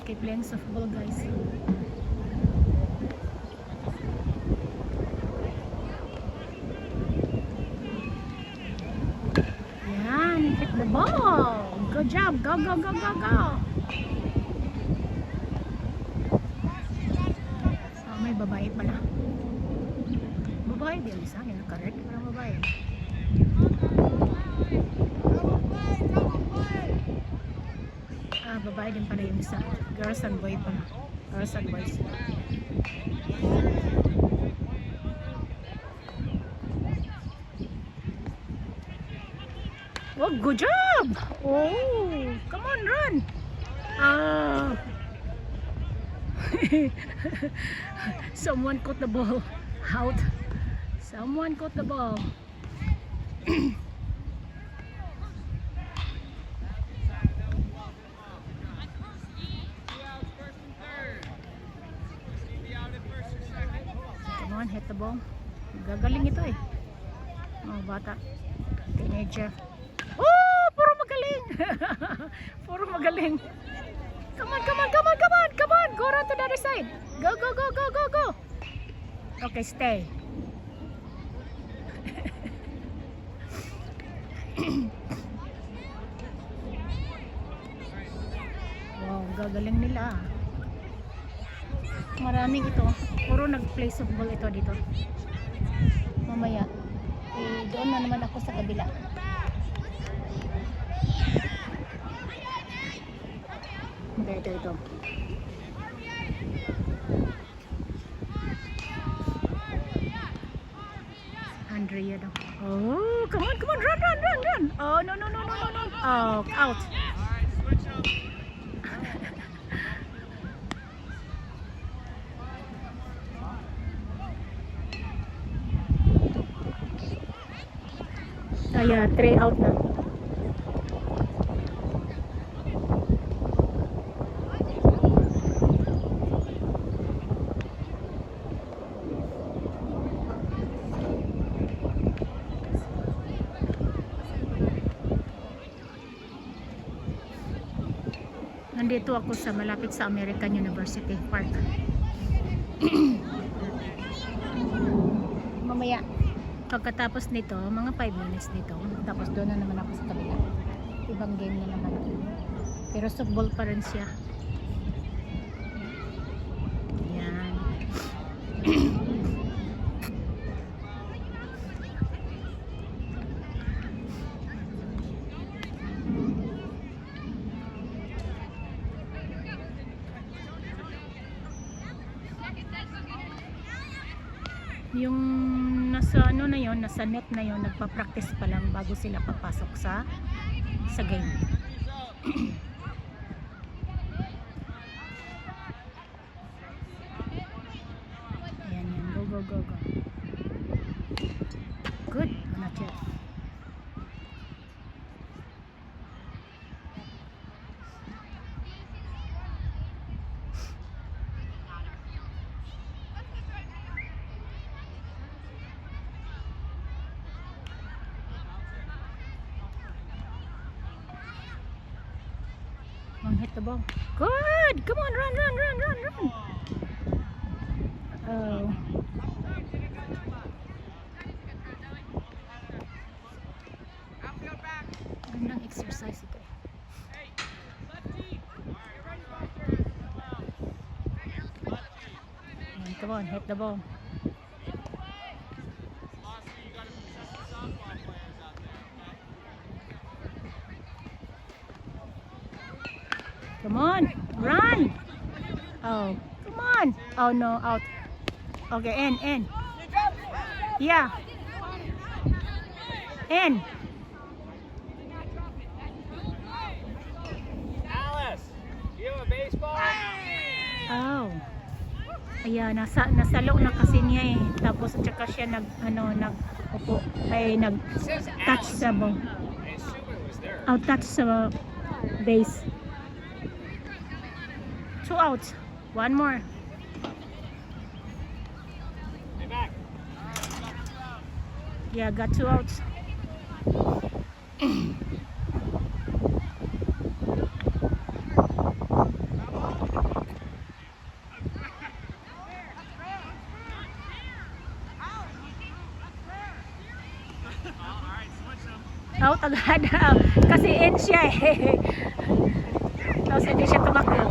keep playing softball, guys. Yan, hit the ball. Good job. Go, go, go, go, go. So, may babae pala. Babae din isa. Yan, correct. Parang babae. Babae din pala yung isa. Girls and boys pala. Girls and boys. Oh, good job! Oh, come on, run! Someone caught the ball out. Someone caught the ball. Come on, hit the ball. Gagaling ito eh. Mga bata. Teenager. Oh, puro magaling. Puro magaling. Come on, come on, come on, come on, come on. Go around to the other side. Go, go, go, go, go, go. Okay, stay. Wow, gagaling nila. Maraming ito. Puro nag-play softball ito dito. Mamaya, doon na naman ako sa kabila. Ito. Andrea daw. Oh, come on, come on, run, run, run, run. Oh, no, no, no, no, no, no. Oh, out. Ayan, 3 out na. Nandito ako sa malapit sa American University Park. Mamaya pagkatapos nito, mga 5 minutes nito, tapos doon na naman ako sa kabila. Ibang game na naman. Pero softball pa rin siya. Yan. Yung nasa ano na yon, nasa net na yon, nagpa-practice pa lang bago sila papasok sa game. Ayan, yan, go, go, go, go. Good, not yet. Hit the ball. Good! Come on, run, run, run, run, run. Oh. Gandang exercise ito. Come on, hit the ball. Come on, run! Oh, come on! Oh no, out. Okay, in. Yeah. In. Alice, you have a baseball? Oh. Ayan, nasalo na kasi niya eh. Tapos at saka siya upo, ay touch sa ball. Oh, touch sa base. 2 outs. 1 more. Yeah, got 2 outs. Out agad. Kasi in siya eh. Tapos hindi siya tumakbo.